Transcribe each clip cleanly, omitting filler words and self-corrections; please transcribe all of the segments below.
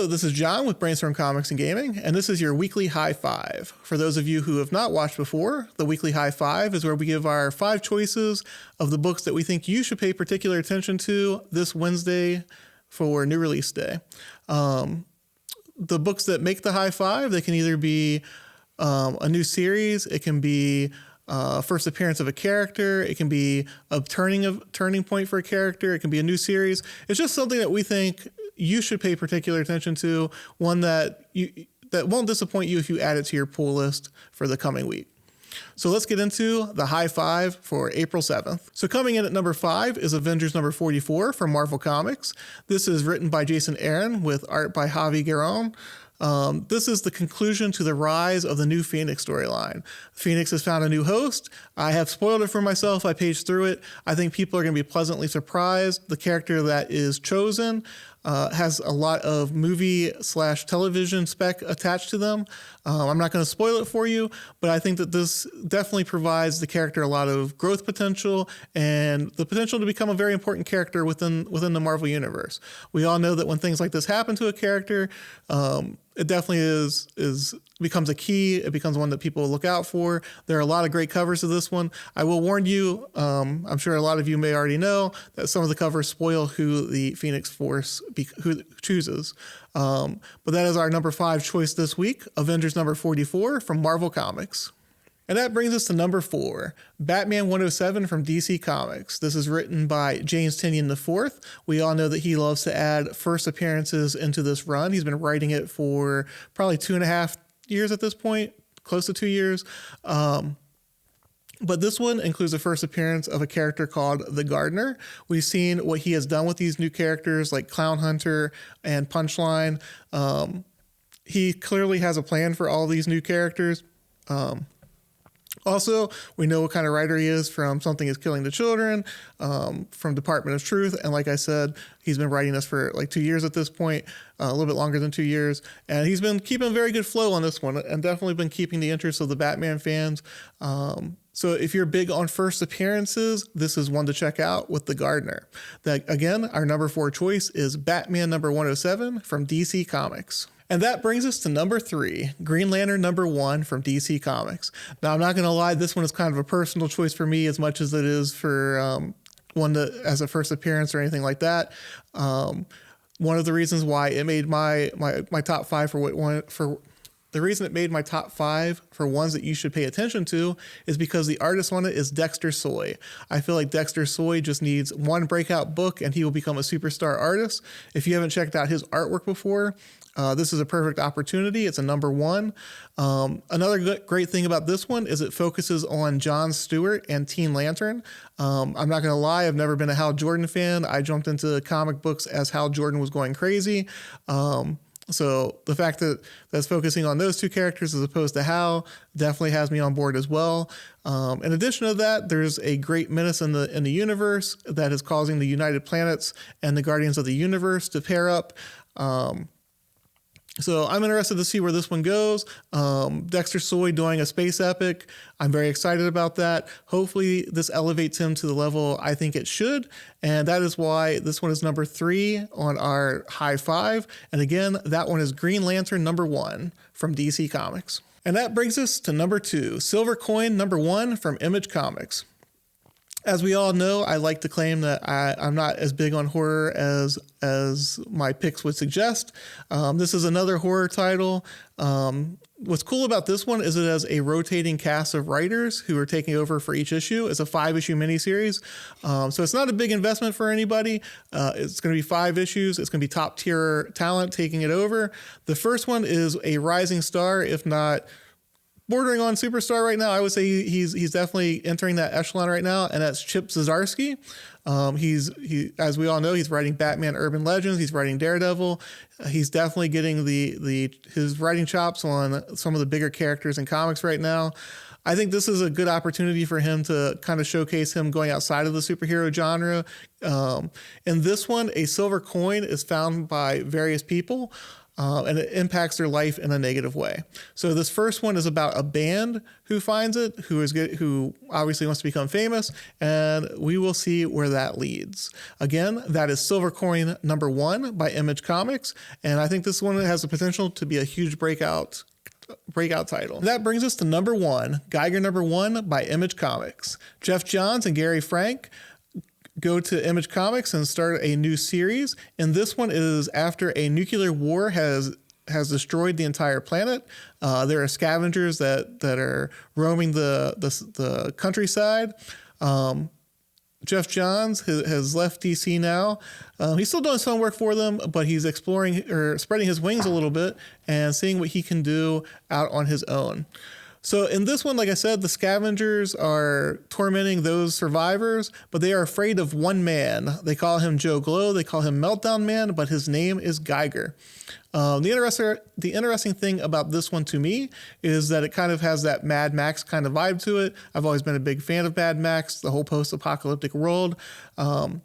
Hello, this is John with Brainstorm Comics and Gaming, and this is your weekly high five. For those of you who have not watched before, the weekly high five is where we give our 5 choices of the books that we think you should pay particular attention to this Wednesday for new release day. The books that make the high five, they can either be a new series, it can be first appearance of a character, it can be a turning point for a character, it can be a new series. It's just something that we think you should pay particular attention to, one that won't disappoint you if you add it to your pull list for the coming week. So let's get into the high five for April 7th. So coming in at number 5 is Avengers number 44 from Marvel Comics. This is written by Jason Aaron with art by Javi Garron. This is the conclusion to the rise of the new Phoenix storyline. Phoenix has found a new host. I have spoiled it for myself. I paged through it. I think people are going to be pleasantly surprised. The character that is chosen has a lot of movie/television spec attached to them. I'm not going to spoil it for you, but I think that this definitely provides the character a lot of growth potential and the potential to become a very important character within the Marvel universe. We all know that when things like this happen to a character, it definitely becomes a key. It becomes one that people look out for. There are a lot of great covers of this one. I will warn you, I'm sure a lot of you may already know that some of the covers spoil who the Phoenix Force who chooses. But that is our number 5 choice this week, Avengers number 44 from Marvel Comics. And that brings us to number 4, Batman 107 from DC Comics. This is written by James Tynion IV. We all know that he loves to add first appearances into this run. He's been writing it for probably 2.5 years at this point, close to 2 years. But this one includes the first appearance of a character called the Gardener. We've seen what he has done with these new characters like Clown Hunter and Punchline. He clearly has a plan for all these new characters. Also, we know what kind of writer he is from Something is Killing the Children, from Department of Truth. And like I said, he's been writing this for like 2 years at this point, a little bit longer than 2 years. And he's been keeping a very good flow on this one and definitely been keeping the interest of the Batman fans. So if you're big on first appearances, this is one to check out with the Gardener. That again, our number 4 choice is Batman number 107 from DC Comics. And that brings us to number 3, Green Lantern number 1 from DC Comics. Now, I'm not going to lie, this one is kind of a personal choice for me as much as it is for one that as a first appearance or anything like that. One of the reasons why it made my top 5 the reason it made my top 5 for ones that you should pay attention to is because the artist on it is Dexter Soy. I feel like Dexter Soy just needs one breakout book and he will become a superstar artist. If you haven't checked out his artwork before, this is a perfect opportunity. It's a number 1. Another great thing about this one is it focuses on John Stewart and Teen Lantern. I'm not going to lie, I've never been a Hal Jordan fan. I jumped into comic books as Hal Jordan was going crazy. So the fact that that's focusing on those 2 characters as opposed to Hal definitely has me on board as well. In addition to that, there's a great menace in the universe that is causing the United Planets and the Guardians of the Universe to pair up. So I'm interested to see where this one goes. Dexter Soy doing a space epic. I'm very excited about that. Hopefully this elevates him to the level I think it should. And that is why this one is number 3 on our high 5. And again, that one is Green Lantern number 1 from DC Comics. And that brings us to number 2, Silver Coin number 1 from Image Comics. As we all know, I like to claim that I'm not as big on horror as my picks would suggest. This is another horror title. What's cool about this one is it has a rotating cast of writers who are taking over for each issue. It's a 5-issue miniseries. So it's not a big investment for anybody. It's going to be 5 issues. It's going to be top tier talent taking it over. The first one is a rising star, if not bordering on superstar right now. I would say he's definitely entering that echelon right now, and that's Chip Zdarsky. He as we all know, he's writing Batman Urban Legends. He's writing Daredevil. He's definitely getting his writing chops on some of the bigger characters in comics right now. I think this is a good opportunity for him to kind of showcase him going outside of the superhero genre. In this one, a silver coin is found by various people. and it impacts their life in a negative way. So this first one is about a band who finds it, who obviously wants to become famous, and we will see where that leads. Again, that is Silver Coin #1 by Image Comics, and I think this one has the potential to be a huge breakout title. That brings us to #1, Geiger #1 by Image Comics. Jeff Johns and Gary Frank go to Image Comics and start a new series. And this one is after a nuclear war has destroyed the entire planet. There are scavengers that are roaming the countryside. Jeff Johns has left DC now. He's still doing some work for them, but he's exploring or spreading his wings a little bit and seeing what he can do out on his own. So in this one, like I said, the scavengers are tormenting those survivors, but they are afraid of one man. They call him Joe Glow. They call him Meltdown Man, but his name is Geiger. The interesting thing about this one to me is that it kind of has that Mad Max kind of vibe to it. I've always been a big fan of Mad Max, the whole post-apocalyptic world. The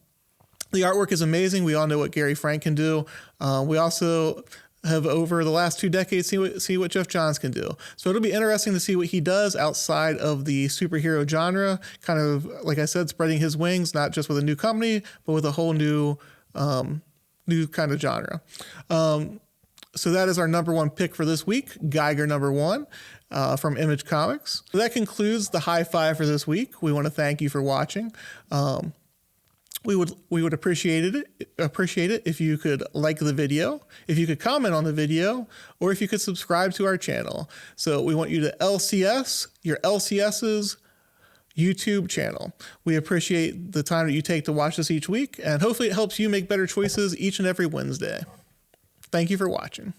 artwork is amazing. We all know what Gary Frank can do. We also have over the last 2 decades see what Jeff Johns can do. So it'll be interesting to see what he does outside of the superhero genre, kind of, like I said, spreading his wings, not just with a new company, but with a whole new kind of genre. So that is our #1 pick for this week, Geiger #1 from Image Comics. So that concludes the high five for this week. We want to thank you for watching. We would appreciate it if you could like the video, if you could comment on the video, or if you could subscribe to our channel. So we want you to LCS your LCS's YouTube channel. We appreciate the time that you take to watch this each week, and hopefully it helps you make better choices each and every Wednesday. Thank you for watching.